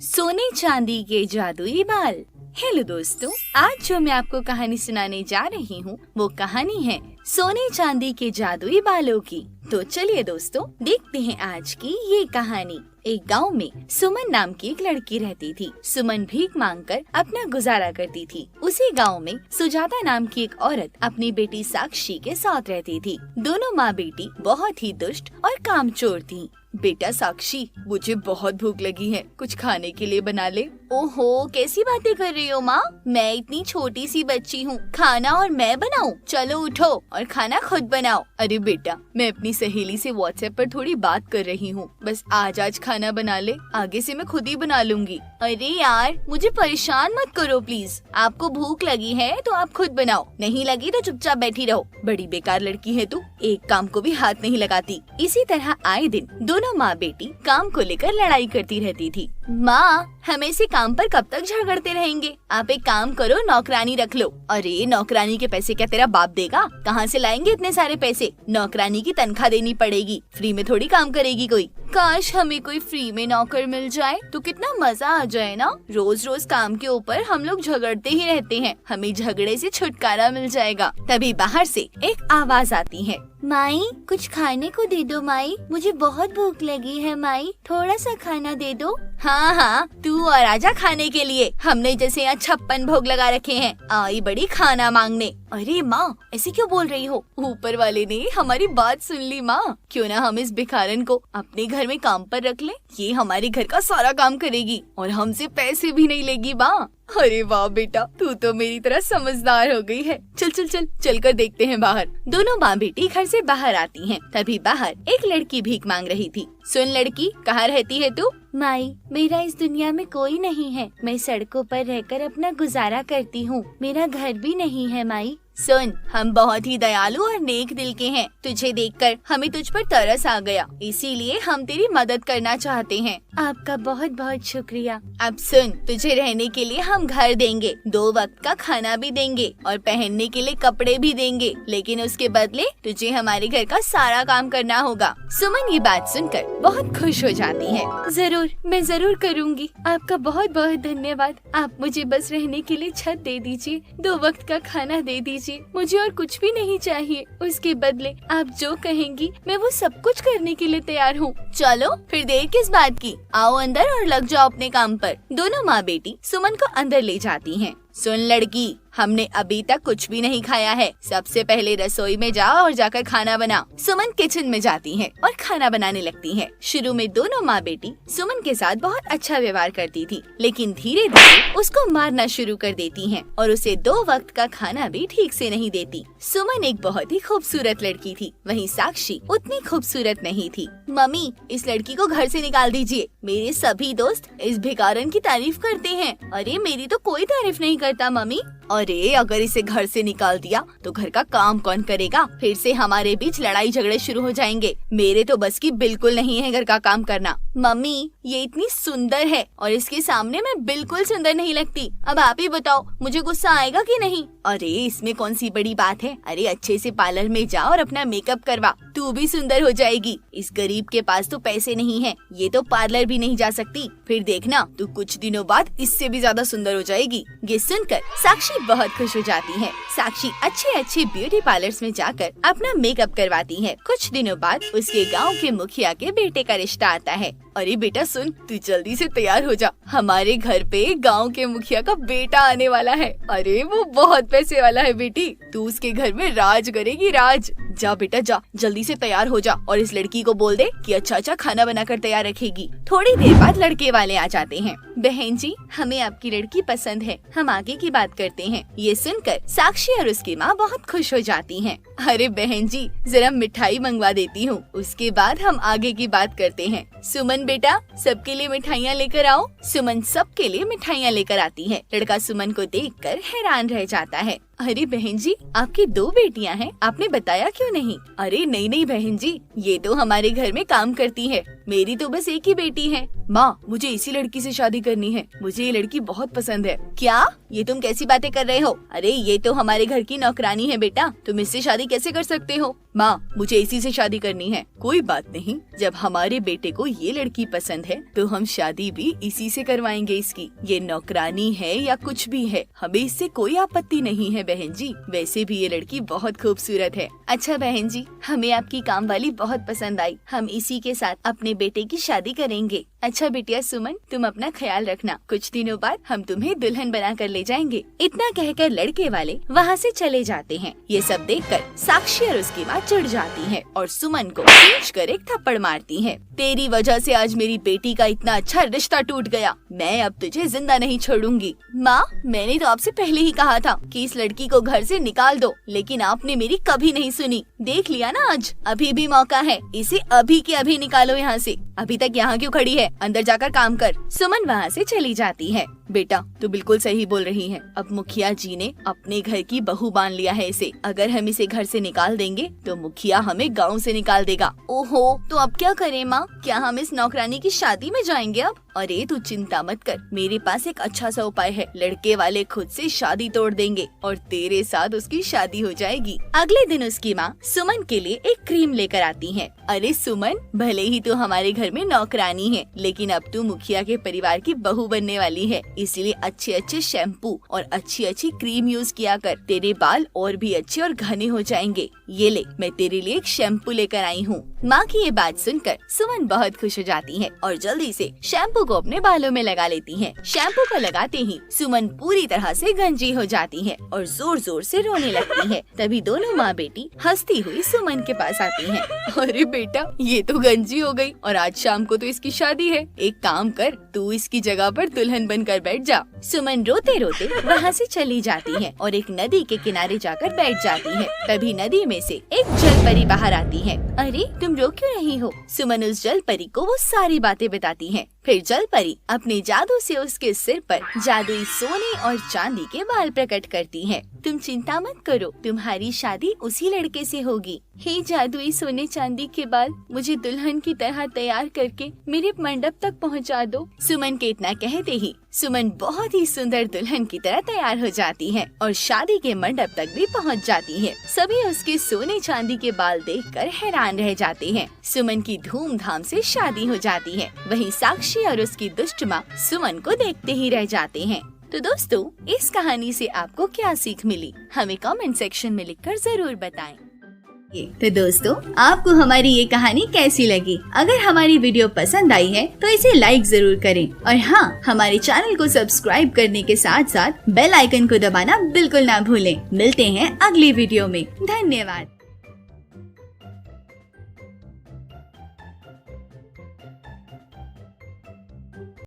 सोने चांदी के जादुई बाल। हेलो दोस्तों, आज जो मैं आपको कहानी सुनाने जा रही हूँ वो कहानी है सोने चांदी के जादुई बालों की। तो चलिए दोस्तों, देखते हैं आज की ये कहानी। एक गांव में सुमन नाम की एक लड़की रहती थी। सुमन भीख मांगकर अपना गुजारा करती थी। उसी गांव में सुजाता नाम की एक औरत अपनी बेटी साक्षी के साथ रहती थी। दोनों माँ बेटी बहुत ही दुष्ट और कामचोर थीं। बेटा साक्षी, मुझे बहुत भूख लगी है, कुछ खाने के लिए बना ले। ओहो, कैसी बातें कर रही हो माँ? मैं इतनी छोटी सी बच्ची हूँ, खाना और मैं बनाऊँ? चलो उठो और खाना खुद बनाओ। अरे बेटा, मैं अपनी सहेली से व्हाट्सएप पर थोड़ी बात कर रही हूँ, बस आज खाना बना ले, आगे से मैं खुद ही बना लूंगी। अरे यार, मुझे परेशान मत करो प्लीज। आपको भूख लगी है तो आप खुद बनाओ, नहीं लगी तो चुपचाप बैठी रहो। बड़ी बेकार लड़की है तू, एक काम को भी हाथ नहीं लगाती। इसी तरह आए दिन दोनों माँ बेटी काम को लेकर लड़ाई करती रहती थी। माँ, हम ऐसे काम पर कब तक झगड़ते रहेंगे? आप एक काम करो, नौकरानी रख लो। अरे नौकरानी के पैसे क्या तेरा बाप देगा? कहाँ से लाएंगे इतने सारे पैसे? नौकरानी की तनख्वाह देनी पड़ेगी, फ्री में थोड़ी काम करेगी कोई। काश हमें कोई फ्री में नौकर मिल जाए तो कितना मजा आ जाए ना। रोज रोज काम के ऊपर हम लोग झगड़ते ही रहते हैं, हमें झगड़े से छुटकारा मिल जाएगा। तभी बाहर से एक आवाज आती है। माई, कुछ खाने को दे दो माई, मुझे बहुत भूख लगी है माई, थोड़ा सा खाना दे दो। हाँ हाँ, तू और आजा खाने के लिए, हमने जैसे यहाँ 56 भोग लगा रखे हैं, आई बड़ी खाना मांगने। अरे माँ, ऐसे क्यों बोल रही हो? ऊपर वाले ने हमारी बात सुन ली माँ। क्यों ना हम इस भिखारन को अपने घर में काम पर रख ले, ये हमारे घर का सारा काम करेगी और हमसे पैसे भी नहीं लेगी माँ। अरे वाह बेटा, तू तो मेरी तरह समझदार हो गई है। चल कर देखते हैं बाहर। दोनों माँ बेटी घर से बाहर आती हैं। तभी बाहर एक लड़की भीख मांग रही थी। सुन लड़की, कहाँ रहती है तू? माई, मेरा इस दुनिया में कोई नहीं है, मैं सड़कों पर रहकर अपना गुजारा करती हूँ, मेरा घर भी नहीं है माई। सुन, हम बहुत ही दयालु और नेक दिल के हैं, तुझे देखकर हमें तुझ पर तरस आ गया, इसीलिए हम तेरी मदद करना चाहते हैं। आपका बहुत बहुत शुक्रिया। अब सुन, तुझे रहने के लिए हम घर देंगे, 2 वक्त का खाना भी देंगे और पहनने के लिए कपड़े भी देंगे, लेकिन उसके बदले तुझे हमारे घर का सारा काम करना होगा। सुमन ये बात सुनकर बहुत खुश हो जाती है। जरूर, मैं जरूर करूँगी, आपका बहुत बहुत धन्यवाद। आप मुझे बस रहने के लिए छत दे दीजिए, 2 वक्त का खाना दे दीजिए, मुझे और कुछ भी नहीं चाहिए। उसके बदले आप जो कहेंगी मैं वो सब कुछ करने के लिए तैयार हूँ। चलो फिर देर किस बात की, आओ अंदर और लग जाओ अपने काम पर। दोनों माँ बेटी सुमन को अंदर ले जाती हैं। सुन लड़की, हमने अभी तक कुछ भी नहीं खाया है, सबसे पहले रसोई में जाओ और जाकर खाना बना। सुमन किचन में जाती है और खाना बनाने लगती है। शुरू में दोनों माँ बेटी सुमन के साथ बहुत अच्छा व्यवहार करती थी, लेकिन धीरे धीरे उसको मारना शुरू कर देती हैं और उसे 2 वक्त का खाना भी ठीक से नहीं देती। सुमन एक बहुत ही खूबसूरत लड़की थी, वहीं साक्षी उतनी खूबसूरत नहीं थी। मम्मी, इस लड़की को घर से निकाल दीजिए, मेरे सभी दोस्त इस भिखारन की तारीफ करते हैं। अरे मेरी तो कोई तारीफ नहीं करता मम्मी। अरे अगर इसे घर से निकाल दिया तो घर का काम कौन करेगा? फिर से हमारे बीच लड़ाई झगड़े शुरू हो जाएंगे। मेरे तो बस की बिल्कुल नहीं है घर का काम करना। मम्मी, ये इतनी सुंदर है और इसके सामने मैं बिल्कुल सुंदर नहीं लगती। अब आप ही बताओ, मुझे गुस्सा आएगा कि नहीं? अरे इसमें कौन सी बड़ी बात है? अरे अच्छे से पार्लर में जा और अपना मेकअप करवा, तू भी सुंदर हो जाएगी। इस गरीब के पास तो पैसे नहीं है, ये तो पार्लर भी नहीं जा सकती। फिर देखना, तू कुछ दिनों बाद इससे भी ज्यादा सुंदर हो जाएगी। ये सुनकर साक्षी बहुत खुश हो जाती है। साक्षी अच्छे ब्यूटी पार्लर्स में जाकर अपना मेकअप करवाती है। कुछ दिनों बाद उसके गांव के मुखिया के बेटे का रिश्ता आता है। अरे बेटा सुन, तू जल्दी से तैयार हो जा, हमारे घर पे गांव के मुखिया का बेटा आने वाला है। अरे वो बहुत पैसे वाला है बेटी, तू उसके घर में राज करेगी, राज। जा बेटा जा, जल्दी से तैयार हो जा और इस लड़की को बोल दे कि अच्छा खाना बनाकर तैयार रखेगी। थोड़ी देर बाद लड़के वाले आ जाते हैं। बहन जी, हमें आपकी लड़की पसंद है, हम आगे की बात करते हैं। ये सुनकर साक्षी और उसकी माँ बहुत खुश हो जाती हैं। अरे बहन जी, जरा मिठाई मंगवा देती हूँ, उसके बाद हम आगे की बात करते हैं। सुमन बेटा, सबके लिए मिठाइयाँ लेकर आओ। सुमन सबके लिए मिठाइयाँ लेकर आती है। लड़का सुमन को देखकर हैरान रह जाता है। अरे बहन जी, आपकी 2 बेटियां हैं, आपने बताया क्यों नहीं? अरे नहीं बहन जी, ये तो हमारे घर में काम करती है, मेरी तो बस एक ही बेटी है। माँ, मुझे इसी लड़की से शादी करनी है, मुझे ये लड़की बहुत पसंद है। क्या? ये तुम कैसी बातें कर रहे हो? अरे ये तो हमारे घर की नौकरानी है बेटा, तुम इससे शादी कैसे कर सकते हो? माँ मुझे इसी से शादी करनी है। कोई बात नहीं, जब हमारे बेटे को ये लड़की पसंद है तो हम शादी भी इसी से करवाएंगे इसकी। ये नौकरानी है या कुछ भी है, हमें इससे कोई आपत्ति नहीं है बहन जी। वैसे भी ये लड़की बहुत खूबसूरत है। अच्छा बहन जी, हमें आपकी काम वाली बहुत पसंद आई, हम इसी के साथ अपने बेटे की शादी करेंगे। अच्छा बिटिया सुमन, तुम अपना ख्याल रखना, कुछ दिनों बाद हम तुम्हें दुल्हन बना कर ले जाएंगे। इतना कहकर लड़के वाले वहाँ से चले जाते हैं। ये सब देखकर साक्षी और उसकी माँ चिढ़ जाती है और सुमन को खींचकर एक थप्पड़ मारती है। तेरी वजह से आज मेरी बेटी का इतना अच्छा रिश्ता टूट गया, मैं अब तुझे जिंदा नहीं छोड़ूंगी। माँ मैंने तो आपसे पहले ही कहा था कि इस लड़की को घर से निकाल दो, लेकिन आपने मेरी कभी नहीं सुनी। देख लिया ना आज, अभी भी मौका है, इसे अभी के अभी निकालो यहाँ से। अभी तक यहाँ क्यों खड़ी है, अंदर जाकर काम कर। सुमन वहाँ से चली जाती है। बेटा तू बिल्कुल सही बोल रही है, अब मुखिया जी ने अपने घर की बहू मान लिया है इसे। अगर हम इसे घर से निकाल देंगे तो मुखिया हमें गांव से निकाल देगा। ओहो, तो अब क्या करें माँ, क्या हम इस नौकरानी की शादी में जाएंगे अब? अरे तू चिंता मत कर, मेरे पास एक अच्छा सा उपाय है। लड़के वाले खुद से शादी तोड़ देंगे और तेरे साथ उसकी शादी हो जाएगी। अगले दिन उसकी माँ सुमन के लिए एक क्रीम लेकर आती है। अरे सुमन, भले ही तू हमारे घर में नौकरानी है, लेकिन अब तू मुखिया के परिवार की बहू बनने वाली है, इसलिए अच्छे अच्छे शैम्पू और अच्छी अच्छी क्रीम यूज किया कर, तेरे बाल और भी अच्छे और घने हो जाएंगे। ये ले, मैं तेरे लिए एक शैम्पू लेकर आई हूँ। माँ की ये बात सुनकर सुमन बहुत खुश हो जाती है और जल्दी से शैम्पू को अपने बालों में लगा लेती है। शैम्पू को लगाते ही सुमन पूरी तरह से गंजी हो जाती है और जोर जोर से रोने लगती है। तभी दोनों माँ बेटी हंसती हुई सुमन के पास आती हैं। अरे बेटा, ये तो गंजी हो गई और आज शाम को तो इसकी शादी है। एक काम कर, तू इसकी जगह पर दुल्हन बनकर बैठ जा। सुमन रोते रोते वहाँ से चली जाती है और एक नदी के किनारे जाकर बैठ जाती है। तभी नदी में से एक जल परी बाहर आती है। अरे तुम रो क्यों रही हो? सुमन उस जल परी को वो सारी बातें बताती है। फिर जल परी अपने जादू से उसके सिर पर जादुई सोने और चांदी के बाल प्रकट करती है। तुम चिंता मत करो, तुम्हारी शादी उसी लड़के से होगी। हे जादुई सोने चांदी के बाल, मुझे दुल्हन की तरह तैयार करके मेरे मंडप तक पहुंचा दो। सुमन के इतना कहते ही सुमन बहुत ही सुंदर दुल्हन की तरह तैयार हो जाती है और शादी के मंडप तक भी पहुंच जाती है। सभी उसके सोने चांदी के बाल देखकर हैरान रह जाते हैं। सुमन की धूमधाम से शादी हो जाती है। वहीं साक्षी और उसकी दुष्ट माँ सुमन को देखते ही रह जाते हैं। तो दोस्तों, इस कहानी से आपको क्या सीख मिली, हमें कमेंट सेक्शन में लिखकर जरूर बताएं। तो दोस्तों, आपको हमारी ये कहानी कैसी लगी? अगर हमारी वीडियो पसंद आई है तो इसे लाइक जरूर करें और हाँ, हमारे चैनल को सब्सक्राइब करने के साथ साथ बेल आइकन को दबाना बिल्कुल ना भूलें। मिलते हैं अगली वीडियो में। धन्यवाद।